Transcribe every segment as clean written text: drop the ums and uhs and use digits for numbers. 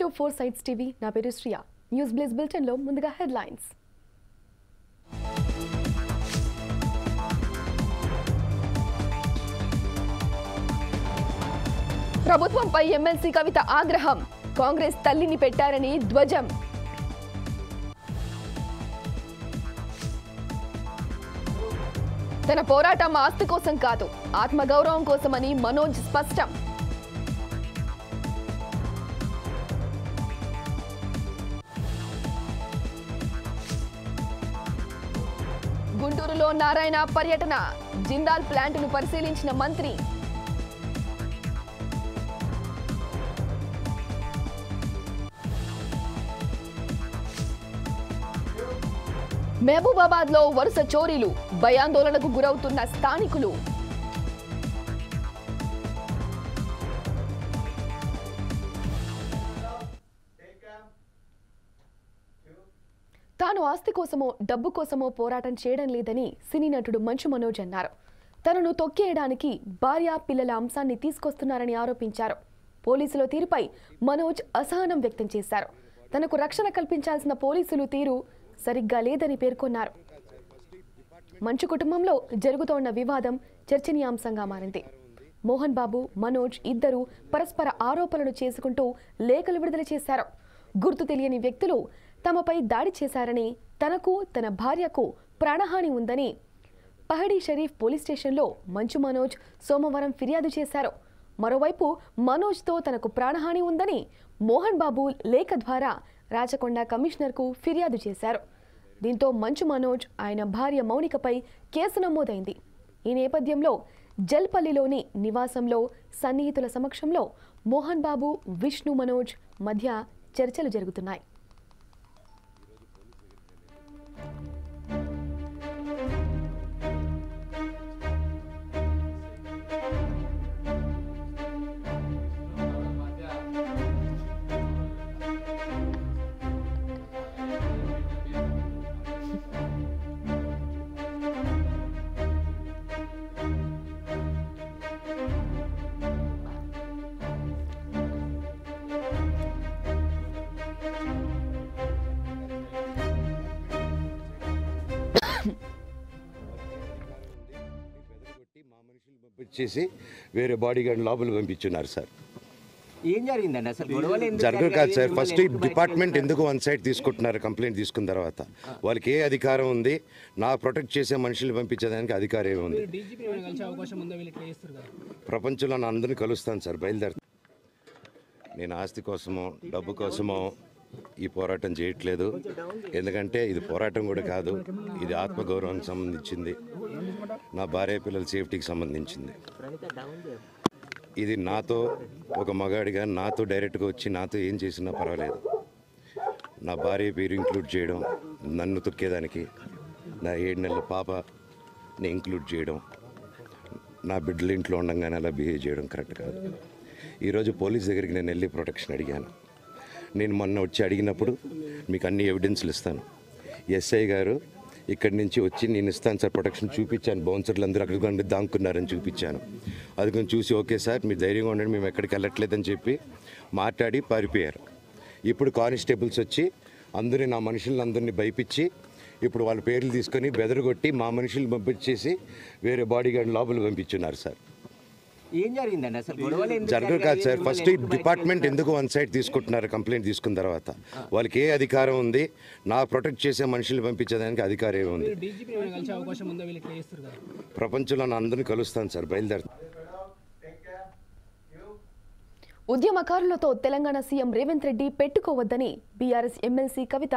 Welcome to 4 Sides TV. నా పేరు Shriya. News blaze bulletin లో ముందుగా హెడ్లైన్స్. ప్రభుత్వంపై ఎమ్మెల్సీ కవిత ఆగ్రహం. కాంగ్రెస్ తల్లిని పెట్టారని ధ్వజం. తన పోరాటం ఆస్తి కోసం కాదు, ఆత్మగౌరవం కోసమని మనోజ్ స్పష్టం. గుంటూరులో నారాయణ పర్యటన. జిందాల్ ప్లాంట్ను పరిశీలించిన మంత్రి. మహబూబాబాద్ లో వరుస చోరీలు, భయాందోళనకు గురవుతున్న స్థానికులు. తాను ఆస్తి కోసమో డబ్బు కోసమో పోరాటం చేయడం లేదని సినీ నటుడు మంచు మనోజ్ అన్నారు. తనను తొక్కేయడానికి భార్య పిల్లల అంశాన్ని తీసుకొస్తున్నారని ఆరోపించారు. పోలీసుల తీరుపై మనోజ్ అసహనం వ్యక్తం చేశారు. తనకు రక్షణ కల్పించాల్సిన పోలీసులు తీరు సరిగ్గా లేదని పేర్కొన్నారు. మంచు కుటుంబంలో జరుగుతోన్న వివాదం చర్చనీయాంశంగా మారింది. మోహన్ బాబు, మనోజ్ ఇద్దరు పరస్పర ఆరోపణలు చేసుకుంటూ లేఖలు విడుదల చేశారు. గుర్తు తెలియని వ్యక్తులు తమపై దాడి చేశారని, తనకు తన భార్యకు ప్రాణహాని ఉందని పహడీ షరీఫ్ పోలీస్ స్టేషన్లో మంచు మనోజ్ సోమవారం ఫిర్యాదు చేశారు. మరోవైపు మనోజ్తో తనకు ప్రాణహాని ఉందని మోహన్ బాబు లేఖ ద్వారా రాచకొండ కమిషనర్కు ఫిర్యాదు చేశారు. దీంతో మంచు మనోజ్, ఆయన భార్య మౌనికపై కేసు నమోదైంది. ఈ నేపథ్యంలో జల్పల్లిలోని నివాసంలో సన్నిహితుల సమక్షంలో మోహన్ బాబు, విష్ణు మనోజ్ మధ్య చర్చలు జరుగుతున్నాయి. చేసి వేరే బాడీ గార్డ్ లోపల పంపించున్నారు సార్. ఏం జరిగిందండి అసలు? జరగదు కాదు సార్. ఫస్ట్ డిపార్ట్మెంట్ ఎందుకు వన్ సైడ్ తీసుకుంటున్నారు? కంప్లైంట్ తీసుకున్న తర్వాత వాళ్ళకి ఏ అధికారం ఉంది? నా ప్రొటెక్ట్ చేసే మనుషులు పంపించేదానికి అధికారం ఏముంది? ప్రపంచంలో నా అందరినీ కలుస్తాను సార్, బయలుదేరుతాను. నేను ఆస్తి కోసమో డబ్బు కోసమో ఈ పోరాటం చేయట్లేదు. ఎందుకంటే ఇది పోరాటం కూడా కాదు, ఇది ఆత్మగౌరవానికి సంబంధించింది, నా భార్య పిల్లల సేఫ్టీకి సంబంధించింది. ఇది నాతో ఒక మగాడిగా నాతో డైరెక్ట్గా వచ్చి నాతో ఏం చేసినా పర్వాలేదు. నా భార్య పేరు ఇంక్లూడ్ చేయడం, నన్ను తొక్కేదానికి, నా 7 నెలల పాపని ఇంక్లూడ్ చేయడం, నా బిడ్డల ఇంట్లో ఉండగానే అలా బిహేవ్ చేయడం కరెక్ట్ కాదు. ఈరోజు పోలీస్ దగ్గరికి నేను వెళ్ళి ప్రొటెక్షన్ అడిగాను. నేను మొన్న వచ్చి అడిగినప్పుడు మీకు అన్ని ఎవిడెన్స్లు ఇస్తాను. ఎస్ఐ గారు ఇక్కడి నుంచి వచ్చి నేను ఇస్తాను సార్ ప్రొటెక్షన్ చూపించాను. బౌన్సర్లు అందరూ అక్కడికి దాక్కున్నారని చూపించాను. అది కొంచెం చూసి ఓకే సార్ మీరు ధైర్యంగా ఉండండి, మేము ఎక్కడికి వెళ్ళట్లేదని చెప్పి మాట్లాడి పారిపోయారు. ఇప్పుడు కానిస్టేబుల్స్ వచ్చి అందరినీ, నా మనుషులందరినీ భయపించి ఇప్పుడు వాళ్ళ పేర్లు తీసుకొని బెదరగొట్టి మా మనుషులు పంపించేసి వేరే బాడీ గార్డ్ లోపల పంపించున్నారు సార్. ఏం జరిగిందండి అసలు? జరగదు కాదు సార్. ఫస్ట్ డిపార్ట్మెంట్ ఎందుకు వన్ సైడ్ తీసుకుంటున్నారు? కంప్లైంట్ తీసుకున్న తర్వాత వాళ్ళకి ఏ అధికారం ఉంది? నా ప్రొటెక్ట్ చేసే మనుషులు పంపించేదానికి అధికారం ఏముంది? ప్రపంచంలో నా అందరినీ కలుస్తాను సార్, బయలుదేరుతాను. ఉద్యమకారులతో తెలంగాణ సీఎం రేవంత్ రెడ్డి పెట్టుకోవద్దని బీఆర్ఎస్ ఎమ్మెల్సీ కవిత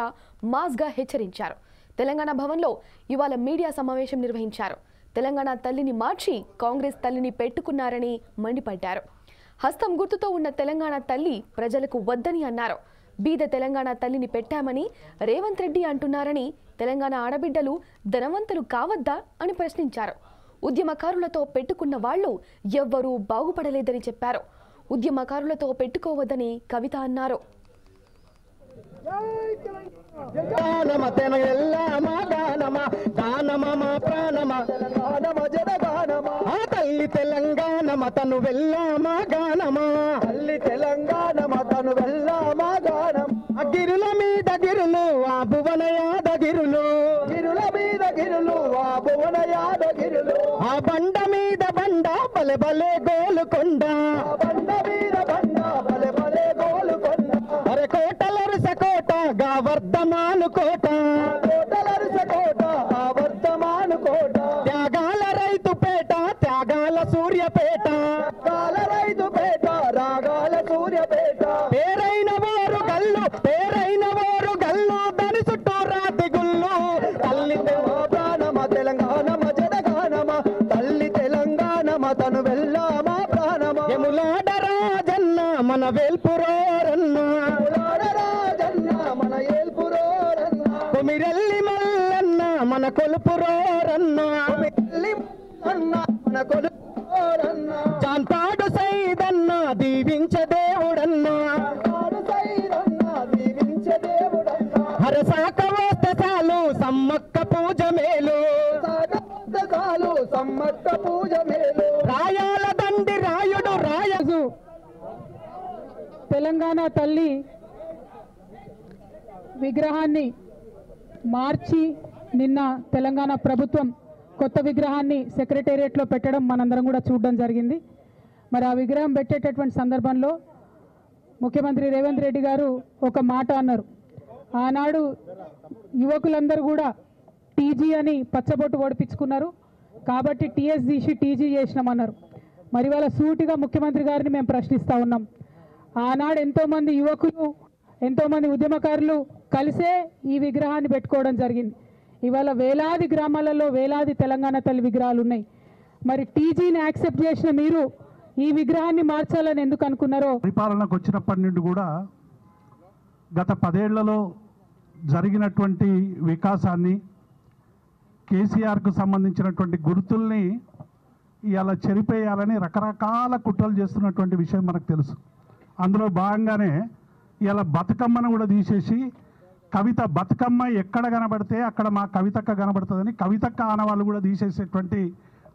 మాస్గా హెచ్చరించారు. తెలంగాణ భవన్లో ఇవాళ మీడియా సమావేశం నిర్వహించారు. తెలంగాణ తల్లిని మార్చి కాంగ్రెస్ తల్లిని పెట్టుకున్నారని మండిపడ్డారు. హస్తం గుర్తుతో ఉన్న తెలంగాణ తల్లి ప్రజలకు వద్దని అన్నారు. బీద తెలంగాణ తల్లిని పెట్టామని రేవంత్ రెడ్డి అంటున్నారని, తెలంగాణ ఆడబిడ్డలు ధనవంతులు కావద్దా అని ప్రశ్నించారు. ఉద్యమకారులతో పెట్టుకున్న వాళ్లు ఎవ్వరూ బాగుపడలేదని చెప్పారు. ఉద్యమకారులతో పెట్టుకోవద్దని కవిత అన్నారు. తల్లి తెలంగాణ మతను వెళ్ళామా గానమా, తల్లి తెలంగాణ మతను వెళ్ళామా. గిరుల మీద గిరులు ఆ భువన యాదగిరులు గిరుల మీద గిరులు ఆ భువన యాదగిరులు ఆ బండ మీద బండ బలె బలే గోలుకొండ బండ మీద బండ బలె బలే గోలుకొండ అరే కోటలరుస కోట గా వర్ధమాను కోట కోటలరుస కోట ఆ వర్ధమాను కోట త్యాగాల రైతు పేట త్యాగాల సూర్యపేట త్యాగాల రైతు పేట రాగాల సూర్యపేట పేరైన వారు గల్లు పేరైన వారు గల్లు దాని చుట్టూ రాతి గుళ్ళు తల్లి ప్రాణమ తెలంగాణమ జనగానమ తల్లి తెలంగాణమ తను వెళ్ళామా ప్రాణమ ఎములాడ రాజన్న మన వేల్పురోరన్న రాజన్న మన ఏల్పురోరన్న కొమిరెల్లి మల్లన్న మన కొలుపురోరన్న అన్న మన కొలుపురోరన్న చాంతాడు సైదన్న దీవించ దేవుడన్న హరసాక వస్తసాలు సమ్మక్క పూజ మేలు సమ్మక్క పూజ మేలు రాయాల దండి రాయుడు రాయసు తెలంగాణ తల్లి విగ్రహాన్ని మార్చి నిన్న తెలంగాణ ప్రభుత్వం కొత్త విగ్రహాన్ని సెక్రటేరియట్లో పెట్టడం మనందరం కూడా చూడడం జరిగింది. మరి ఆ విగ్రహం పెట్టేటటువంటి సందర్భంలో ముఖ్యమంత్రి రేవంత్ రెడ్డి గారు ఒక మాట అన్నారు. ఆనాడు యువకులందరూ కూడా టీజీ అని పచ్చబొట్టు ఓడిపించుకున్నారు కాబట్టి టీఎస్ తీసి టీజీ చేసినామన్నారు. మరి వాళ్ళ సూటిగా ముఖ్యమంత్రి గారిని మేము ప్రశ్నిస్తూ ఉన్నాం. ఆనాడు ఎంతోమంది యువకులు ఎంతోమంది ఉద్యమకారులు కలిసే ఈ విగ్రహాన్ని పెట్టుకోవడం జరిగింది. ఇవాళ వేలాది గ్రామాలలో వేలాది తెలంగాణ తల్లి విగ్రహాలు ఉన్నాయి. మరి టీజీని యాక్సెప్ట్ చేసిన మీరు ఈ విగ్రహాన్ని మార్చాలని ఎందుకు అనుకున్నారో. పరిపాలనకు వచ్చినప్పటి నుండి కూడా గత 10 ఏళ్లలో జరిగినటువంటి వికాసాన్ని కేసీఆర్కు సంబంధించినటువంటి గుర్తుల్ని ఇలా చెరిపేయాలని రకరకాల కుట్రలు చేస్తున్నటువంటి విషయం మనకు తెలుసు. అందులో భాగంగానే ఇలా బతుకమ్మను కూడా తీసేసి కవిత బతుకమ్మ ఎక్కడ కనబడితే అక్కడ మా కవితక్క కనబడుతుందని కవితక్క ఆనవాళ్ళు కూడా తీసేసేటువంటి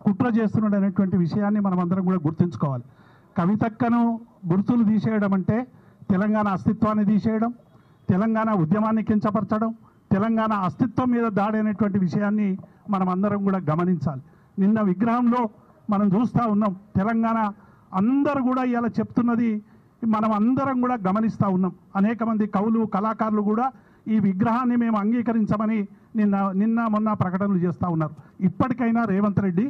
కుట్ర చేస్తున్నాడు అనేటువంటి విషయాన్ని మనం అందరం కూడా గుర్తుంచుకోవాలి. కవితక్కను గుర్తులు తీసేయడం అంటే తెలంగాణ అస్తిత్వాన్ని తీసేయడం, తెలంగాణ ఉద్యమాన్ని కించపరచడం, తెలంగాణ అస్తిత్వం మీద దాడి అనేటువంటి విషయాన్ని మనం అందరం కూడా గమనించాలి. నిన్న విగ్రహంలో మనం చూస్తూ ఉన్నాం. తెలంగాణ అందరూ కూడా ఇలా చెప్తున్నది మనం అందరం కూడా గమనిస్తూ ఉన్నాం. అనేక మంది కవులు కళాకారులు కూడా ఈ విగ్రహాన్ని మేము అంగీకరించమని నిన్న మొన్న ప్రకటనలు చేస్తూ ఉన్నారు. ఇప్పటికైనా రేవంత్ రెడ్డి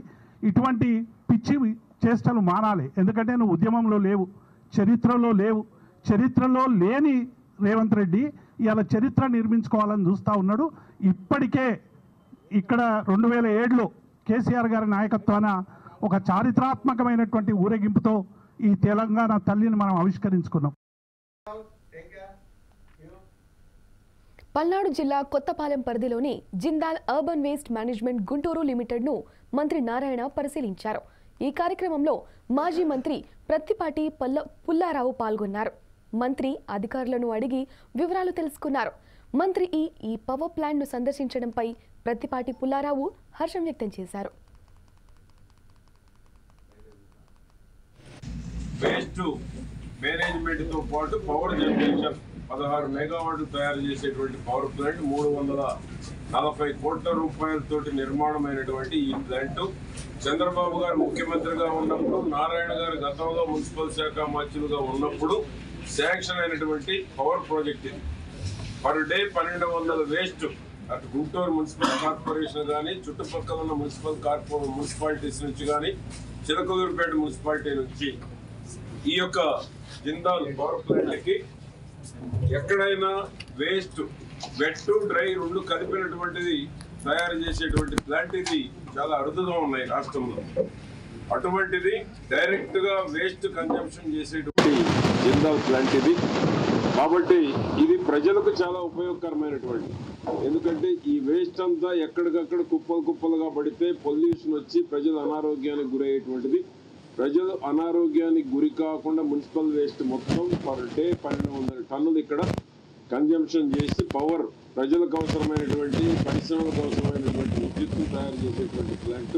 ఇటువంటి పిచ్చి చేష్టలు మానాలి. ఎందుకంటే నువ్వు ఉద్యమంలో లేవు, చరిత్రలో లేవు. చరిత్రలో లేని రేవంత్ రెడ్డి ఇలా చరిత్ర నిర్మించుకోవాలని చూస్తూ ఉన్నాడు. ఇప్పటికే ఇక్కడ 2007లో కేసీఆర్ గారి నాయకత్వాన ఒక చారిత్రాత్మకమైనటువంటి ఊరేగింపుతో ఈ తెలంగాణ తల్లిని మనం ఆవిష్కరించుకున్నాం. పల్నాడు జిల్లా కొత్తపాలెం పరిధిలోని Jindal urban waste management Guntur లిమిటెడ్ను మంత్రి నారాయణ పరిశీలించారు. ఈ కార్యక్రమంలో మాజీ మంత్రి ప్రత్తిపాటి పుల్లారావు పాల్గొన్నారు. మంత్రి అధికారులను అడిగి వివరాలు తెలుసుకున్నారు. మంత్రి ఈ పవర్ ప్లాంట్ను సందర్శించడంపై ప్రత్తిపాటి పుల్లారావు హర్షం వ్యక్తం చేశారు. వేస్ట్ మేనేజ్మెంట్ తో పాటు పవర్ జనరేషన్ 16 మెగావాట్లు తయారు చేసేటువంటి పవర్ ప్లాంట్ 340 కోట్ల రూపాయలతోటి నిర్మాణమైనటువంటి ఈ ప్లాంట్ చంద్రబాబు గారు ముఖ్యమంత్రిగా ఉన్నప్పుడు, నారాయణ గారు గతంలో మున్సిపల్ శాఖ మంత్రులుగా ఉన్నప్పుడు శాంక్షన్ అయినటువంటి పవర్ ప్రాజెక్ట్ ఇది. పర్ డే 1200 వేస్ట్ అటు గుంటూరు మున్సిపల్ కార్పొరేషన్ కానీ, చుట్టుపక్కల ఉన్న మున్సిపాలిటీస్ నుంచి కానీ, చిలకలూరుపేట మున్సిపాలిటీ నుంచి ఈ యొక్క జిందాల్ పవర్ ప్లాంట్కి ఎక్కడైనా వేస్ట్ వెట్ డ్రై రెండు కలిపినటువంటిది తయారు చేసేటువంటి ప్లాంట్ ఇది చాలా అరుదుగా ఉన్నాయి రాష్ట్రంలో. అటువంటిది డైరెక్ట్ గా వేస్ట్ కన్జంప్షన్ చేసేటువంటి జిందాల్ ప్లాంట్ ఇది. కాబట్టి ఇది ప్రజలకు చాలా ఉపయోగకరమైనటువంటి, ఎందుకంటే ఈ వేస్ట్ అంతా ఎక్కడికక్కడ కుప్పలుగా పడితే పొల్యూషన్ వచ్చి ప్రజలు అనారోగ్యానికి గురయ్యేటువంటిది. ప్రజలు అనారోగ్యానికి గురి కాకుండా మున్సిపల్ వేస్ట్ మొత్తం పర్ డే 1200 టన్నులు ఇక్కడ కన్జంప్షన్ చేసి పవర్ ప్రజలకు అవసరమైనటువంటి, పరిశ్రమలకు అవసరమైనటువంటి విద్యుత్తును తయారు చేసేటువంటి ప్లాంట్.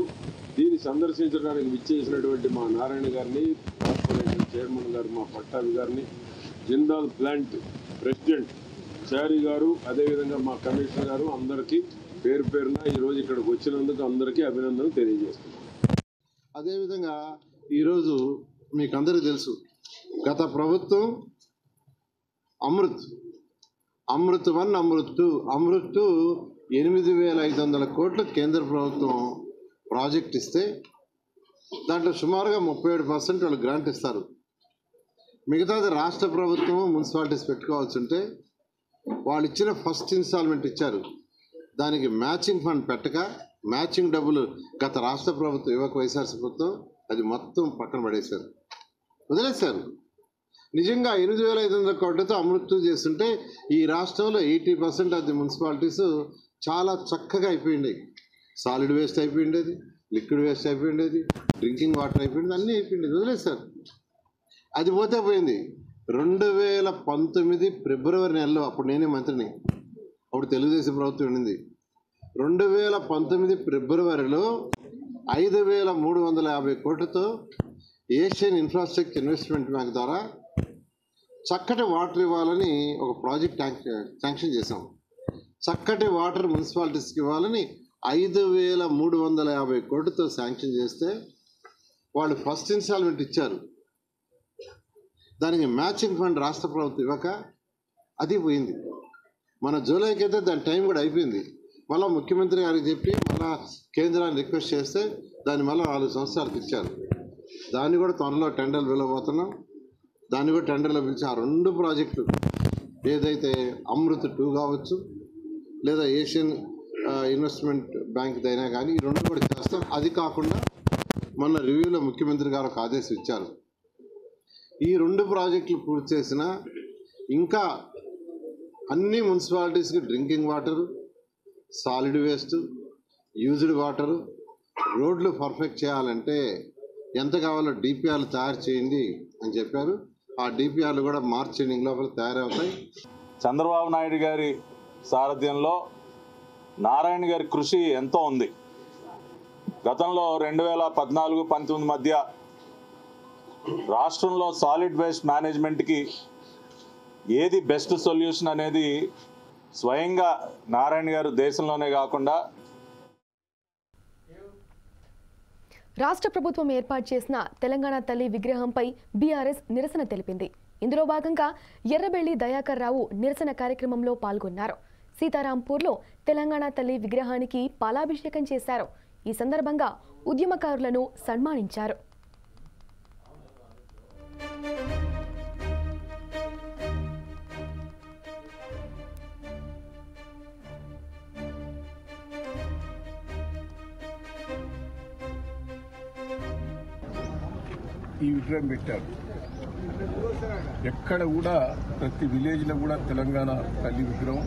దీన్ని సందర్శించడానికి విచ్చేసినటువంటి మా నారాయణ గారిని, కార్పొరేషన్ చైర్మన్ గారు మా పట్టాభి గారిని, జిందాల్ ప్లాంట్ ప్రెసిడెంట్ చారి గారు, అదేవిధంగా మా కమిషనర్ గారు అందరికీ పేరు పేరున ఈరోజు ఇక్కడికి వచ్చినందుకు అందరికీ అభినందనలు తెలియజేస్తున్నాం. అదేవిధంగా ఈరోజు మీకు అందరికీ తెలుసు, గత ప్రభుత్వం అమృత్ 1, అమృత్ 2 8,500 కోట్లు కేంద్ర ప్రభుత్వం ప్రాజెక్ట్ ఇస్తే దాంట్లో సుమారుగా 37% వాళ్ళు గ్రాంట్ ఇస్తారు. మిగతాది రాష్ట్ర ప్రభుత్వం మున్సిపాలిటీస్ పెట్టుకోవాల్సి ఉంటే వాళ్ళు ఇచ్చిన ఫస్ట్ ఇన్స్టాల్మెంట్ ఇచ్చారు. దానికి మ్యాచింగ్ ఫండ్ పెట్టక మ్యాచింగ్ డబ్బులు గత రాష్ట్ర ప్రభుత్వం యువక వైఎస్ఆర్ ప్రభుత్వం అది మొత్తం పక్కన పడేశారు, వదిలేశారు. నిజంగా 8,500 కోట్లతో అమృత్ చేస్తుంటే ఈ రాష్ట్రంలో 80% ఆఫ్ ది మున్సిపాలిటీస్ చాలా చక్కగా అయిపోయింది. సాలిడ్ వేస్ట్ అయిపోయిండేది, లిక్విడ్ వేస్ట్ అయిపోయిండేది, డ్రింకింగ్ వాటర్ అయిపోయింది, అన్నీ అయిపోయింది, వదిలేశారు. అది పోతే పోయింది. 2019 ఫిబ్రవరి నెలలో, అప్పుడు నేనే మంత్రిని, అప్పుడు తెలుగుదేశం ప్రభుత్వం ఉండింది. 2019 ఫిబ్రవరిలో 5,350 కోట్లతో ఏషియన్ ఇన్ఫ్రాస్ట్రక్చర్ ఇన్వెస్ట్మెంట్ బ్యాంక్ ద్వారా చక్కటి వాటర్ ఇవ్వాలని ఒక ప్రాజెక్ట్ శాంక్షన్ చేశాం. చక్కటి వాటర్ మున్సిపాలిటీస్కి ఇవ్వాలని 5,350 కోట్లతో శాంక్షన్ చేస్తే వాళ్ళు ఫస్ట్ ఇన్స్టాల్మెంట్ ఇచ్చారు. దానికి మ్యాచింగ్ ఫండ్ రాష్ట్ర ప్రభుత్వం ఇవ్వక అది పోయింది. మన జూలైకి అయితే దాని టైం కూడా అయిపోయింది. మళ్ళీ ముఖ్యమంత్రి గారికి చెప్పి మళ్ళీ కేంద్రాన్ని రిక్వెస్ట్ చేస్తే దాన్ని మళ్ళీ 4 సంవత్సరాలకు ఇచ్చారు. దాన్ని కూడా త్వరలో టెండర్లు పిలవబోతున్నాం. దాన్ని కూడా టెండర్లో పిలిచి ఆ 2 ప్రాజెక్టులు ఏదైతే అమృత్ 2 కావచ్చు లేదా ఏషియన్ ఇన్వెస్ట్మెంట్ బ్యాంక్ అయినా కానీ ఈ 2 కూడా చేస్తాం. అది కాకుండా మొన్న రివ్యూలో ముఖ్యమంత్రి గారు ఒక ఆదేశం ఇచ్చారు. ఈ 2 ప్రాజెక్టులు పూర్తి చేసిన ఇంకా అన్ని మున్సిపాలిటీస్కి drinking water, solid waste, used water, రోడ్లు పర్ఫెక్ట్ చేయాలంటే ఎంత కావాలో డిపిఆర్లు తయారు చేయండి అని చెప్పారు. ఆ డిపిఆర్లు కూడా మార్చి ఎండింగ్ లోపల తయారవుతాయి. చంద్రబాబు నాయుడు గారి సారథ్యంలో నారాయణ గారి కృషి ఎంతో ఉంది. గతంలో 2014-19 మధ్య రాష్ట్రంలో సాలిడ్ వేస్ట్ మేనేజ్మెంట్కి ఏది బెస్ట్ సొల్యూషన్ అనేది స్వయంగా నారాయణ గారు దేశంలోనే కాకుండా రాష్ట్ర ప్రభుత్వం ఏర్పాటు చేసిన తెలంగాణ తల్లి విగ్రహంపై బీఆర్ఎస్ నిరసన తెలిపింది. ఇందులో భాగంగా ఎర్రబెల్లి దయాకర్ రావు నిరసన కార్యక్రమంలో పాల్గొన్నారు. సీతారాంపూర్లో తెలంగాణ తల్లి విగ్రహానికి పాలాభిషేకం చేశారు. ఈ సందర్భంగా ఉద్యమకారులను సన్మానించారు. ఈ విగ్రహం పెట్టారు. ఎక్కడ కూడా ప్రతి విలేజ్లో కూడా తెలంగాణ తల్లి విగ్రహం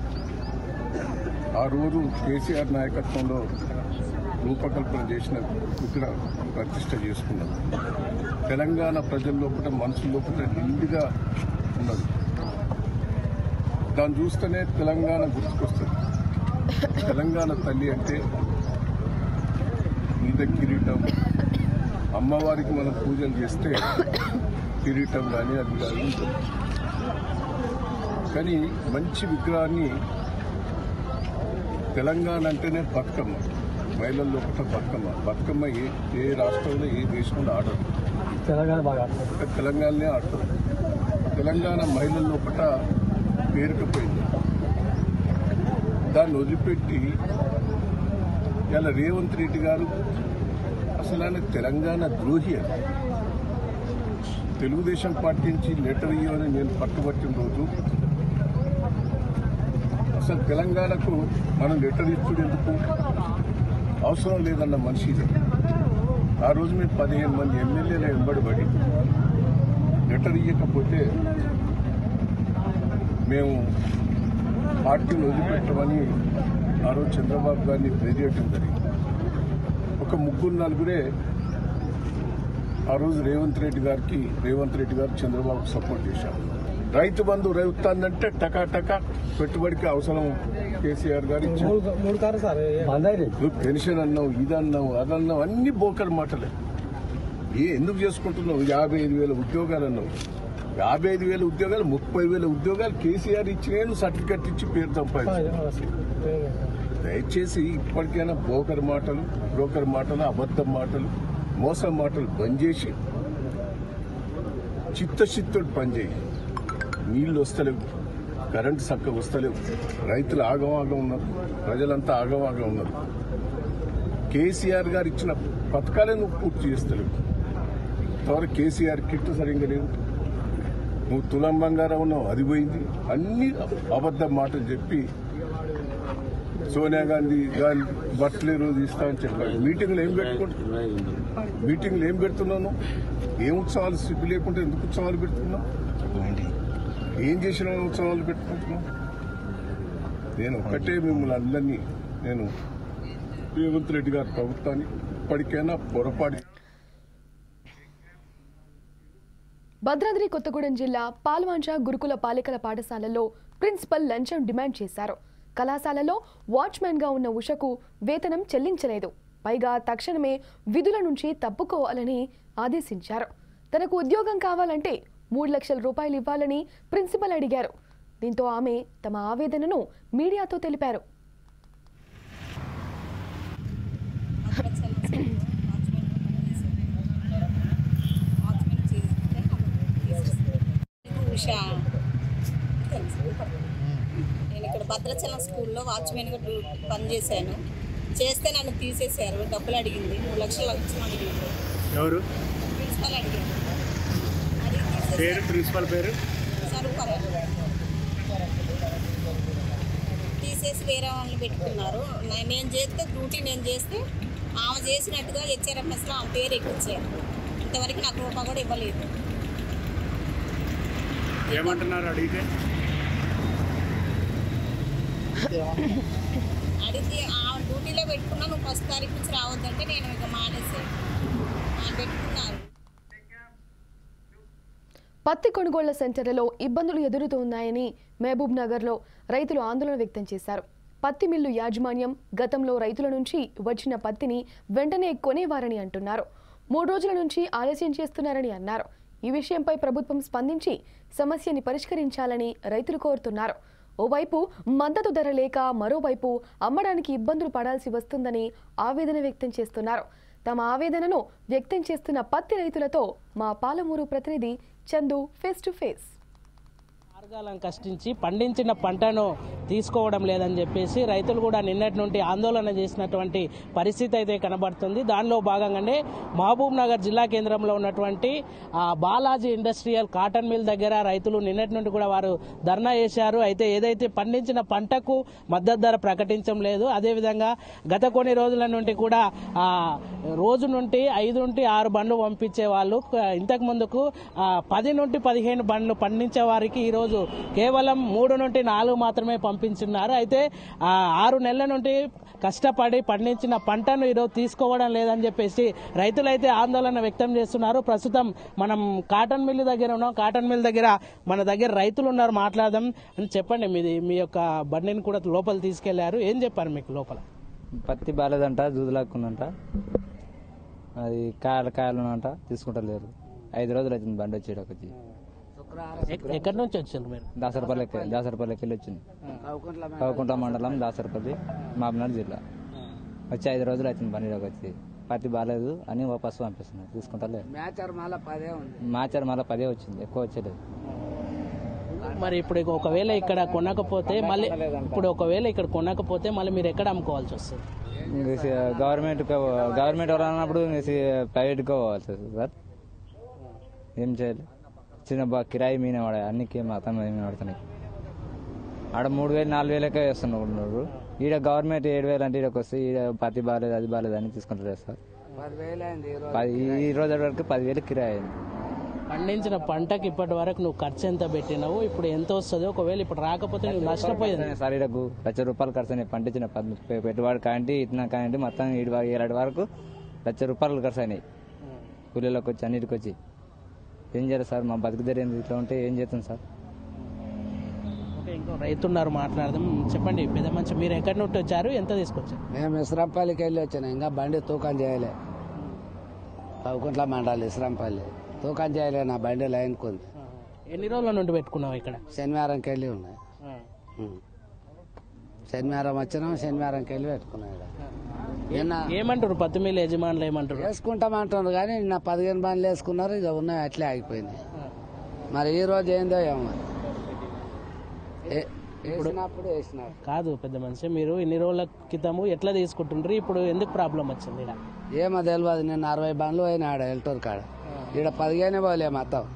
ఆ రోజు కేసీఆర్ నాయకత్వంలో రూపకల్పన చేసిన విగ్రహం ప్రతిష్ట చేసుకున్నారు. తెలంగాణ ప్రజల లోపల మనసు లోపల నిండుగా ఉన్నది. దాన్ని చూస్తేనే తెలంగాణ గుర్తుకొస్తుంది. తెలంగాణ తల్లి అంటే మీద కిరీటం, అమ్మవారికి మనం పూజలు చేస్తే కిరీటం కానీ అది కానీ ఉంటుంది. కానీ మంచి విగ్రహాన్ని తెలంగాణ అంటేనే బతుకమ్మ, మహిళల్లో ఒకట బతుకమ్మ ఏ రాష్ట్రంలో ఏ దేశంలో ఆడదు, తెలంగాణ బాగా ఆడుతుంది, తెలంగాణనే ఆడుతుంది. తెలంగాణ మహిళల్లో ఒకట పేరుకపోయింది. దాన్ని వదిలిపెట్టి ఇలా రేవంత్ రెడ్డి గారు అసలు ఆయన తెలంగాణ ద్రోహి అని తెలుగుదేశం పార్టీ నుంచి లెటర్ ఇవ్వని నేను పట్టుబట్టిన రోజు అసలు తెలంగాణకు మనం లెటర్ ఇచ్చుడు ఎందుకు అవసరం లేదన్న మనిషి. ఆ రోజు మేము 15 మంది ఎమ్మెల్యేలు వెంబడిపడి లెటర్ ఇవ్వకపోతే మేము పార్టీని వదిలిపెట్టమని ఆ రోజు చంద్రబాబు గారిని ప్రేరేయటం జరిగింది. ఒక 3-4 ఆ రోజు రేవంత్ రెడ్డి గారు చంద్రబాబుకు సపోర్ట్ చేశారు. రైతు బంధు రేవుతానంటే టకా పెట్టుబడికి అవసరం కేసీఆర్ గారు నువ్వు పెన్షన్ అన్నావు, ఇదన్నావు, అదన్నావు, అన్ని బోకర్ మాటలే. ఎందుకు చేసుకుంటున్నావు? 55,000 ఉద్యోగాలు అన్నావు, 55,000 ఉద్యోగాలు 30,000 ఉద్యోగాలు కేసీఆర్ ఇచ్చిన సర్టిఫికెట్ ఇచ్చి పేరు సంపాదించు. దయచేసి ఇప్పటికైనా బ్రోకర్ మాటలు అబద్ధం మాటలు మోసం మాటలు బంద్ చేసి చిత్తశుద్ధితో పనిచేయి. నీళ్లు వస్తలేవు, కరెంటు చక్కగా వస్తలేవు, రైతులు ఆగమాగం ఉన్నారు, ప్రజలంతా ఆగమాగం ఉన్నారు. కేసీఆర్ గారు ఇచ్చిన పథకాలే నువ్వు పూర్తి చేస్తలేవు. ఇంతవరకు కేసీఆర్ కిట్ సరిగ్గా లేవు. నువ్వు తులం బంగారం ఉన్నావు, అది పోయింది. అన్ని అబద్ధ మాటలు చెప్పి సోనియా గాంధీ గారి బర్త్డే రోజు ఇస్తామని చెప్పాడు. మీటింగ్లు ఏం పెడుతున్నాను? ఏం ఉత్సవాలు సిగ్గు లేకుంటే ఎందుకు ఉత్సవాలు పెడుతున్నావు? ఏం చేసిన ఉత్సవాలు పెట్టుకుంటున్నావు? నేను ఒక్కటే మిమ్మల్ని అందరినీ నేను రేవంత్ రెడ్డి గారి ప్రభుత్వాన్ని ఇప్పటికైనా పొరపాటు. భద్రాద్రి కొత్తగూడెం జిల్లా పాల్వాంచ గురుకుల బాలికల పాఠశాలలో ప్రిన్సిపల్ లంచం డిమాండ్ చేశారు. కళాశాలలో వాచ్మెన్ గా ఉన్న ఉషకు వేతనం చెల్లించలేదు. పైగా తక్షణమే విధుల నుంచి తప్పుకోవాలని ఆదేశించారు. తనకు ఉద్యోగం కావాలంటే 3 లక్షల రూపాయలు ఇవ్వాలని ప్రిన్సిపల్ అడిగారు. దీంతో ఆమె తమ ఆవేదనను మీడియాతో తెలిపారు. నేను ఇక్కడ భద్రాచలం స్కూల్లో వాచ్మెన్గా పనిచేశాను. చేస్తే నన్ను తీసేశారు. డబ్బులు అడిగింది, 3 లక్షలు అడిగింది. ఎవరు? ప్రిన్సిపల్ అడిగారు. ప్రిన్సిపల్ పేరు సరూపరా. తీసేసి వేరే వాళ్ళని పెట్టుకున్నారు. నేను చేస్తే డ్యూటీ నేను చేస్తే ఆమె చేసినట్టుగా హెచ్ఆర్ఎంఎస్లో ఆమె పేరు ఎక్కించారు. ఇంతవరకు నాకు రూపాయి కూడా ఇవ్వలేదు. ఏమంటున్నారు అడిగితే? ఆ డ్యూటీలో పెట్టుకున్నా, నువ్వు 1వ తారీఖు నుంచి రావద్దంటే నేను ఇక మానేసి పెట్టుకున్నారు. పత్తి కొనుగోళ్ల సెంటర్లలో ఇబ్బందులు ఎదురవుతున్నాయని మహబూబ్ నగర్లో రైతులు ఆందోళన వ్యక్తం చేశారు. పత్తి మిల్లు యాజమాన్యం గతంలో రైతుల నుంచి వచ్చిన పత్తిని వెంటనే కొనేవారని అంటున్నారు. 3 రోజుల నుంచి ఆలస్యం చేస్తున్నారని అన్నారు. ఈ విషయంపై ప్రభుత్వం స్పందించి సమస్యని పరిష్కరించాలని రైతులు కోరుతున్నారు. ఓవైపు మద్దతు ధర లేక మరోవైపు అమ్మడానికి ఇబ్బందులు పడాల్సి వస్తుందని ఆవేదన వ్యక్తం చేస్తున్నారు. తమ ఆవేదనను వ్యక్తం చేస్తున్న పత్తి రైతులతో మా పాలమూరు ప్రతినిధి చందు ఫేస్ టు ఫేస్. మార్గాలను కష్టించి పండించిన పంటను తీసుకోవడం లేదని చెప్పేసి రైతులు కూడా నిన్నటి నుండి ఆందోళన చేసినటువంటి పరిస్థితి అయితే కనబడుతుంది. దానిలో భాగంగానే మహబూబ్ నగర్ జిల్లా కేంద్రంలో ఉన్నటువంటి బాలాజీ ఇండస్ట్రియల్ కాటన్ మిల్ దగ్గర రైతులు నిన్నటి నుండి కూడా వారు ధర్నా చేశారు. అయితే ఏదైతే పండించిన పంటకు మద్దతు ధర ప్రకటించడం లేదు. అదేవిధంగా గత కొన్ని రోజుల నుండి కూడా రోజు నుండి 5 నుండి 6 బండ్లు పంపించే వాళ్ళు ఇంతకు ముందుకు 10 నుండి 15 బండ్లు పండించే వారికి ఈరోజు కేవలం 3 నుండి 4 మాత్రమే పంపించున్నారు. అయితే 6 నెలల నుండి కష్టపడి పండించిన పంటను ఈరోజు తీసుకోవడం లేదని చెప్పేసి రైతులైతే ఆందోళన వ్యక్తం చేస్తున్నారు. ప్రస్తుతం మనం కాటన్ మిల్ దగ్గర ఉన్నాం. కాటన్ మిల్ దగ్గర మన దగ్గర రైతులు ఉన్నారు, మాట్లాడదాం అని. చెప్పండి, మీ యొక్క బండిని కూడా లోపల తీసుకెళ్లారు, ఏం చెప్పారు మీకు లోపల? పత్తి బాలేదంట, దూదులాక్కుందంట, అది కాయలుందంట, తీసుకుంటలేరు. 5 రోజులు అవుతుంది బండి వచ్చేటొచ్చి. ఎక్కడి నుంచి వచ్చారు మీరు? దాసరపల్లికి వెళ్ళి వచ్చింది. కవకుంట్ల మండలం దాసరపల్లి, మహబూబ్నగర్ జిల్లా. వచ్చి 5 రోజులు అవుతుంది బండిలోకి వచ్చి. పత్తి బాగాలేదు అని వాపస్ పంపిస్తున్నారు, తీసుకుంటలేదు. మ్యాచర్ మళ్ళీ 10 వచ్చింది, ఎక్కువ వచ్చేలేదు. మరి ఇప్పుడు ఒకవేళ ఇక్కడ కొనకపోతే మళ్ళీ మళ్ళీ మీరు ఎక్కడ అమ్ముకోవాల్సి వస్తుంది? గవర్నమెంట్ అన్నప్పుడు ప్రైవేట్గా పోవాల్సి వస్తుంది సార్. ఏం చేయాలి? చిన్న కిరాయి మీన పడాయి, అన్నికి మొత్తం మీద పడుతున్నాయి. ఆడ 3,000 4,000కే వేస్తున్నాడు. ఈడ గవర్నమెంట్ 7,000 అంటే ఈడకి వస్తే ఈడ పత్తి బాగాలేదు, అది బాగాలేదు అని తీసుకుంటారు సార్. ఈ రోజు వరకు 10,000 కిరాయి అయింది. పండించిన పంటకి ఇప్పటి వరకు నువ్వు ఖర్చు ఎంత పెట్టినావు, ఇప్పుడు ఎంత వస్తుంది? ఒకవేళ ఇప్పుడు రాకపోతే నువ్వు నష్టపోయింది సార్. ఈడకు 1 లక్ష రూపాయలు ఖర్చు అయినాయి. పండించిన పెట్టుబడి కాంటి ఇట్లా కాంటి మొత్తం 7 వరకు 1 లక్ష రూపాయలు ఖర్చు అయినాయి. కూలీలకు వచ్చి అన్నిటికి వచ్చి ఏం చేయాలి సార్? మా బతుకు జరిగింది ఇట్లా ఉంటే ఏం చేస్తాం సార్? ఓకే, ఇంకో రైతున్నారు, మాట్లాడదాం. చెప్పండి పెద్ద మంచి, మీరు ఎక్కడి నుండి వచ్చారు, ఎంత తీసుకొచ్చారు? మేము ఇస్రాంపల్లికి వెళ్ళి వచ్చాను. ఇంకా బండి తూకం చేయలే. కవకుంట్ల మండలి ఇస్రాంపల్లి తూకం చేయలే, నా బండి లైన్కి ఉంది. ఎన్ని రోజుల నుండి పెట్టుకున్నావు ఇక్కడ? శనివారంకి వెళ్ళి ఉన్నాయి. శనివారం వచ్చినాం, శనివారంకి వెళ్ళి పెట్టుకున్నాం. నిన్న ఏమంటారు పత్తి మిల్లు యజమానులు? ఏమంటారు? వేసుకుంటామంటున్నారు కానీ నిన్న 15 బండ్లు వేసుకున్నారు, ఇక ఉన్నాయి అట్లే ఆగిపోయినాయి. మరి ఈ రోజు ఏందో ఏమో వేసినప్పుడు వేసినారు. కాదు పెద్ద మనిషి, మీరు ఇన్ని రోజుల క్రితము ఎట్లా తీసుకుంటుండ్రు, ఇప్పుడు ఎందుకు ప్రాబ్లం వచ్చింది? ఏమో తెలియదు. నిన్న 60 బండ్లు పోయినా ఆడ ఎల్టూరు కాడ, ఈడ 15 పోలే మొత్తం.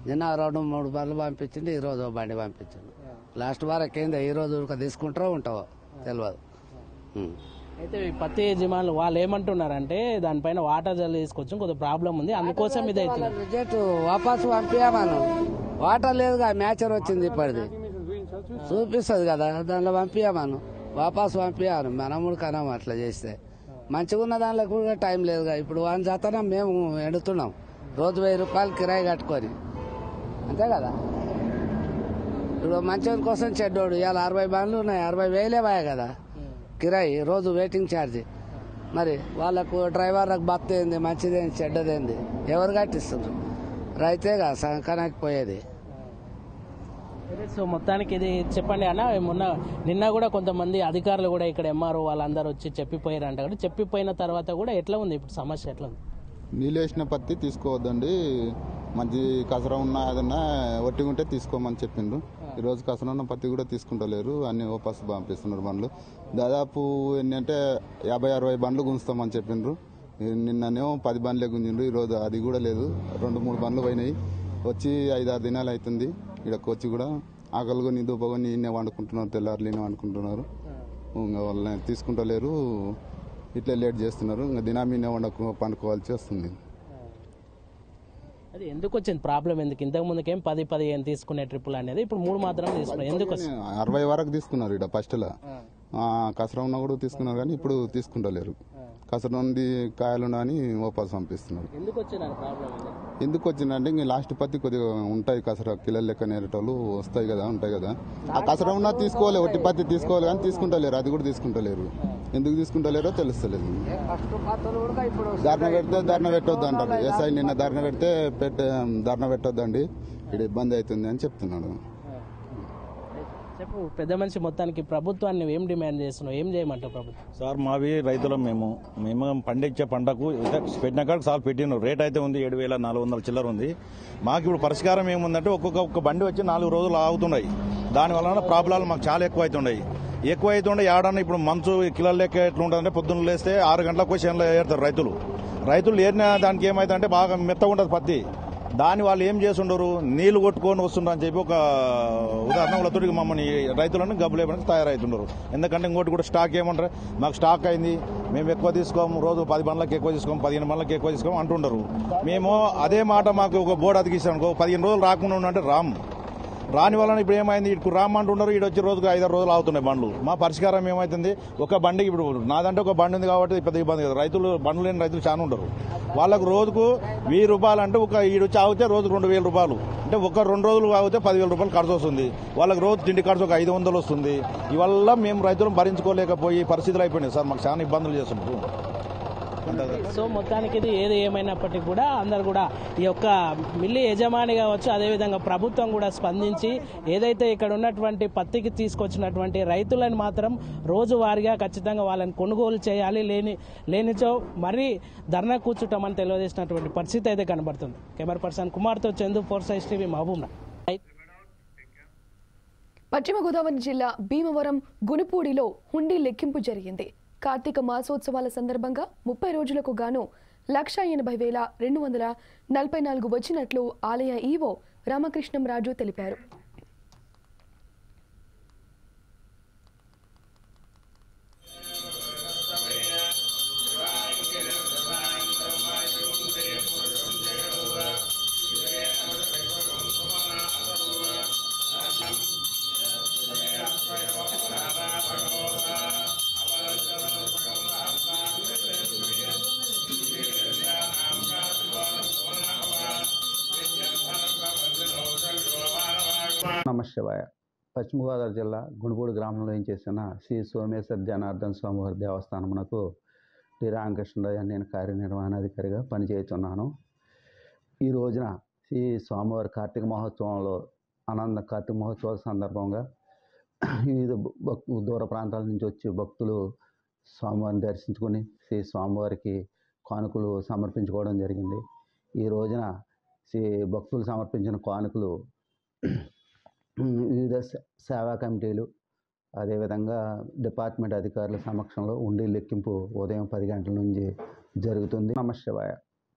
నిన్న 2-3 బండ్లు పంపించింది, ఈ రోజు బండి పంపించింది. లాస్ట్ వరకు ఏందో ఈ రోజు తీసుకుంటారో ఉంటావో తెలియదు. అయితే ఈ పత్తి యజమానులు వాళ్ళు ఏమంటున్నారంటే దానిపైన వాటర్ జల్లి తీసుకొచ్చి కొద్దిగా ప్రాబ్లం ఉంది, అందుకోసం ఇది అవుతుంది. రిజెక్ట్ వాపసు పంపించామను, వాటర్ లేదుగా, మ్యాచర్ వచ్చింది ఇప్పటిది చూపిస్తుంది కదా, దానిలో పంపించామను, వాపసు పంపించాను. మనముడు కనం అట్లా చేస్తే మంచిగా ఉన్న దానిలో కూడా టైం లేదుగా. ఇప్పుడు వాని జాతర మేము ఎండుతున్నాం, రోజు 1000 రూపాయలు కిరాయి కట్టుకొని, అంతే కదా. ఇప్పుడు మంచివాని కోసం చెడ్డోడు, ఇవాళ 60 బండ్లు ఉన్నాయి, 60,000 పోయాయి కదా కిరాయి, రోజు వెయిటింగ్ ఛార్జ్. మరి వాళ్ళకు డ్రైవర్లకు బత్త ఏంది, మంచిదేంది, చెడ్డదేంది ఎవరు కట్టిస్తున్నారు? రైతేగా సంకనాకి పోయేది. సో మొత్తానికి ఇది చెప్పండి అన్న, నిన్న కూడా కొంతమంది అధికారులు కూడా ఇక్కడ ఎంఆర్ఓ వాళ్ళందరూ వచ్చి చెప్పిపోయారంట కదా, చెప్పిపోయిన తర్వాత కూడా ఎట్లా ఉంది ఇప్పుడు సమస్య? ఎట్లా ఉంది? నీళ్ళు వేసిన పత్తి తీసుకోవద్దండి, మంచి కసర ఉన్న ఏదన్నా ఒట్టి ఉంటే తీసుకోమని చెప్పిండ్రు. ఈరోజు కసర ఉన్న పత్తి కూడా తీసుకుంటలేరు, అన్ని ఓపాస్ పంపిస్తున్నారు బండ్లు. దాదాపు ఏంటంటే 50-60 బండ్లు గుంజుతామని చెప్పిండ్రు. నిన్ననేమో 10 బండ్లే గుంజిండ్రు, ఈరోజు అది కూడా లేదు, 2-3 బండ్లు పోయినాయి. వచ్చి 5-6 దినాలు అవుతుంది ఇక్కడికి వచ్చి కూడా. ఆకలిగా నిద్దుపోకొని ఈయనే వండుకుంటున్నారు, తెల్లారులు ఈయన వండుకుంటున్నారు. ఇంకా వాళ్ళని తీసుకుంటలేరు, ఇట్లా లేట్ చేస్తున్నారు. ఇంకా దినామీనే పండుకోవాల్సి వస్తుంది. అది ఎందుకు వచ్చింది ప్రాబ్లం? ఎందుకు ఇంతకు ముందుకేం 10-15 తీసుకునే ట్రిప్పులు అనేది ఇప్పుడు 3 మాత్రం తీసుకున్నారు, ఎందుకు వచ్చింది? 60 వరకు తీసుకున్నారు ఇక్కడ ఫస్ట్లో, కసర ఉన్నా కూడా తీసుకున్నారు కానీ ఇప్పుడు తీసుకుంటలేరు. కసర ఉంది కాయలు అని ఓపాస్ పంపిస్తున్నారు. ఎందుకు వచ్చిందంటే ఇంకా లాస్ట్ పత్తి కొద్దిగా ఉంటాయి, కసర కిలోల లెక్క నేరేటోళ్ళు వస్తాయి కదా, ఉంటాయి కదా. ఆ కసర ఉన్నా తీసుకోవాలి, ఒట్టి పత్తి తీసుకోవాలి కానీ తీసుకుంటలేరు, అది కూడా తీసుకుంటలేరు. ఎందుకు తీసుకుంటలేరో తెలుస్తలేదు. ధర్నా పెడితే ధర్నా పెట్టొద్దు అంటారు. ఎస్ఐ నిన్న ధర్నా పెడితే ధర్నా పెట్టొద్దండి, ఇక్కడ ఇబ్బంది అవుతుంది అని చెప్తున్నాడు. చెప్పు పెద్ద మనిషి, మొత్తానికి ప్రభుత్వాన్ని ఏం డిమాండ్ చేస్తున్నావు, ఏం చేయమంటావు ప్రభుత్వం? సార్ మావి రైతులం, మేము పండించే పంటకు పెట్టిన కాడికి సార్ పెట్టిన రేట్ అయితే ఉంది, 7,400 చిల్లర ఉంది. మాకు ఇప్పుడు పరిష్కారం ఏముందంటే ఒక్క బండి వచ్చి 4 రోజులు ఆగుతున్నాయి. దానివల్ల ప్రాబ్లాలు మాకు చాలా ఎక్కువ అవుతుండే ఏడన్నా ఇప్పుడు మంచు కిలోల లెక్క ఎట్లా ఉంటుందంటే పొద్దున్న లేస్తే 6 గంటలకు పోయి చేనులో ఏరుతారు రైతులు ఏరిన దానికి ఏమైతుందంటే బాగా మెత్తగా ఉంటుంది పత్తి. దాని వాళ్ళు ఏం చేస్తుండరు, నీళ్లు కొట్టుకొని వస్తుండ్రు అని చెప్పి ఒక ఉదాహరణ వాళ్ళతోటి మమ్మల్ని రైతులను గబ్బులేపడానికి తయారవుతున్నారు. ఎందుకంటే ఇంకోటి కూడా స్టాక్ ఏమంటారు, మాకు స్టాక్ అయింది, మేము ఎక్కువ తీసుకోము, రోజు 10 బండ్లకు ఎక్కువ తీసుకోము, 15 బండ్లకు ఎక్కువ తీసుకోము అంటుండరు. మేము అదే మాట మాకు ఒక బోర్డు అతికిస్తాం అనుకో, 15 రోజులు రాకుండా ఉండంటే రాని వలన ఇప్పుడు ఏమైంది, ఇటు రామ్మంటున్నారు, ఇటు వచ్చి రోజుకు 5-6 రోజులు అవుతున్నాయి బండ్లు. మా పరిష్కారం ఏమైతుంది, ఒక బండికి ఇప్పుడు నాదంటే ఒక బండి ఉంది కాబట్టి పెద్ద ఇబ్బంది కదా. బండ్లు లేని రైతులు చాలా ఉంటారు, వాళ్ళకు రోజుకు 1000 రూపాయలు అంటే ఒక ఈడు వచ్చి ఆగితే రోజుకు 2,000 రూపాయలు అంటే ఒక 2 రోజులు ఆగితే 10,000 రూపాయలు ఖర్చు వస్తుంది. వాళ్ళకి రోజు తిండి ఖర్చు ఒక 500 వస్తుంది. ఇవల్ల మేము రైతులను భరించుకోలేకపోయి పరిస్థితులు అయిపోయినాయి సార్, మాకు చాలా ఇబ్బందులు చేస్తున్నారు. సో మొత్తానికి ఇది ఏది ఏమైనప్పటికీ కూడా అందరు కూడా ఈ యొక్క మిల్లి యజమాని కావచ్చు, అదేవిధంగా ప్రభుత్వం కూడా స్పందించి ఏదైతే ఇక్కడ ఉన్నటువంటి పత్తికి తీసుకొచ్చినటువంటి రైతులను మాత్రం రోజువారీగా ఖచ్చితంగా వాళ్ళని కొనుగోలు చేయాలి, లేనిచో మరీ ధర్నా కూర్చుంటామని తెలియజేసినటువంటి పరిస్థితి అయితే కనబడుతుంది. కెమెరా పర్సన్ కుమార్తో చందు, 4 Sides TV, మహబూబ్నగర్. పశ్చిమ గోదావరి జిల్లా భీమవరం గునిపూడిలో హుండీ లెక్కింపు జరిగింది. కార్తీక మాసోత్సవాల సందర్భంగా 30 రోజులకు గాను 1,80,244 వచ్చినట్లు ఆలయ ఈవో రామకృష్ణం రాజు తెలిపారు. నమశివాయ. పశ్చిమ గోదావరి జిల్లా గుణపూడి గ్రామంలో ఏం చేసిన శ్రీ సోమేశ్వర జనార్దన్ స్వామివారి దేవస్థానమునకు టి రామకృష్ణరావు నేను కార్యనిర్వహణాధికారిగా పనిచేస్తున్నాను. ఈ రోజున శ్రీ స్వామివారి కార్తీక మహోత్సవంలో ఆనంద కార్తీక మహోత్సవాల సందర్భంగా వివిధ దూర ప్రాంతాల నుంచి వచ్చి భక్తులు స్వామివారిని దర్శించుకొని శ్రీ స్వామివారికి కానుకలు సమర్పించుకోవడం జరిగింది. ఈ రోజున శ్రీ భక్తులు సమర్పించిన కానుకలు వివిధ సేవా కమిటీలు అదేవిధంగా డిపార్ట్మెంట్ అధికారుల సమక్షంలో ఉండి లెక్కింపు ఉదయం 10 గంటల నుంచి జరుగుతుంది. నమశివాయ.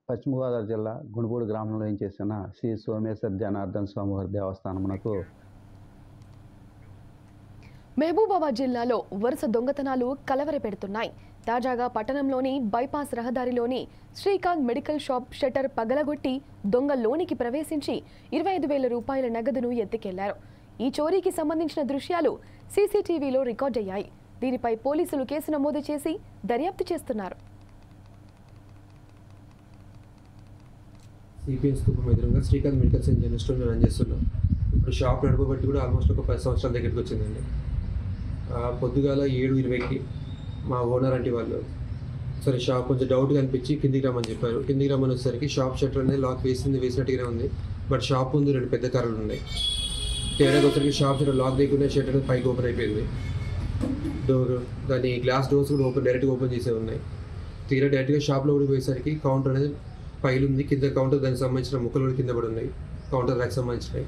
పశ్చిమ గోదావరి జిల్లా గుణపూడి గ్రామంలో ఏం చేసిన శ్రీ సోమేశ్వర జనార్దన్ స్వామివారి దేవస్థానమునకు మహబూబాబాద్ జిల్లాలో వరుస దొంగతనాలు కలవరపెడుతున్నాయి. తాజాగా పట్టణంలోని బైపాస్ రహదారిలోని శ్రీకాంత్ మెడికల్ షాప్ షట్టర్ పగలగొట్టి దొంగ లోనికి ప్రవేశించి 25,000 రూపాయల నగదును ఎత్తుకెళ్లారు. ఈ చోరీకి సంబంధించిన దృశ్యాలు సీసీటీవీలో రికార్డ్ అయ్యాయి. దీనిపై పోలీసులు కేసు నమోదు చేసి దర్యాప్తు చేస్తున్నారు. సిపిఎస్ కుప్పం ఎదురుగా Srikanth medical science general store run చేస్తున్నాం. ఇప్పుడు షాప్ నడపబట్టి కూడా ఆల్మోస్ట్ ఒక 10 సంవత్సరాల దగ్గరికి వచ్చిందండి. పొద్దుగాల 7:20కి మా ఓనర్ అంటే వాళ్ళు సరే షాప్ కొంచెం డౌట్గా అనిపించి కిందికి రమ్మని చెప్పారు. కిందికి రమ్మని వచ్చేసరికి షాప్ షట్టర్ అనేది లాక్ వేసినట్టుగానే ఉంది. బట్ షాప్ ముందు 2 పెద్ద కర్రలు ఉన్నాయి. తేడాకి వచ్చరికి షాప్ షట్టర్ లాక్ లేకుండా షట్టర్ పైకి ఓపెన్ అయిపోయింది. డోర్ దాని గ్లాస్ డోర్స్ కూడా డైరెక్ట్గా ఓపెన్ చేసే ఉన్నాయి. తీరా డైరెక్ట్గా షాప్లో కూడా పోయేసరికి కౌంటర్ అనేది పైలు ఉంది. కింద కౌంటర్ దానికి సంబంధించిన ముక్కలు కూడా కింద పడి ఉన్నాయి. కౌంటర్ ర్యాక్ సంబంధించినవి.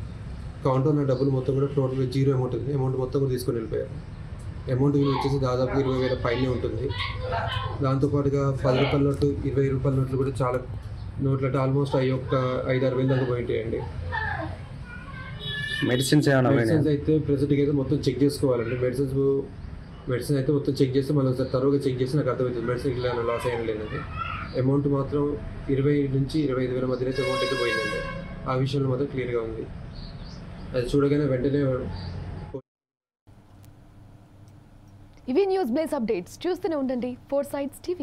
కౌంటర్ ఉన్న డబ్బులు మొత్తం కూడా టోటల్గా 0 అమౌంట్ ఉంది. అమౌంట్ మొత్తం కూడా తీసుకొని వెళ్ళిపోయారు. అమౌంట్ విలువ వచ్చేసి దాదాపు 20,000 పైనే ఉంటుంది. దాంతోపాటుగా 10 రూపాయల నోట్లు 20 రూపాయల నోట్లు కూడా చాలా నోట్లు అంటే ఆల్మోస్ట్ 5-6 వేలు దాకా పోయింటాయండి. మెడిసిన్స్ అయితే ప్రెసెంట్గా అయితే మొత్తం చెక్ చేసుకోవాలండి. మెడిసిన్ అయితే మొత్తం చెక్ చేస్తే మళ్ళీ ఒకసారి తరువుగా చెక్ చేసి నాకు అర్థమవుతుంది మెడిసిన్ ఇలా లాస్ అయిన లేదండి. అమౌంట్ మాత్రం 20 నుంచి 25,000 మధ్యన అయితే అమౌంట్ అయితే పోయిందండి. ఆ విషయంలో మాత్రం క్లియర్గా ఉంది. అది చూడగానే వెంటనే ఇవి న్యూస్ బ్లేజ్ అప్డేట్స్. చూస్తూనే ఉండండి 4 Sides TV.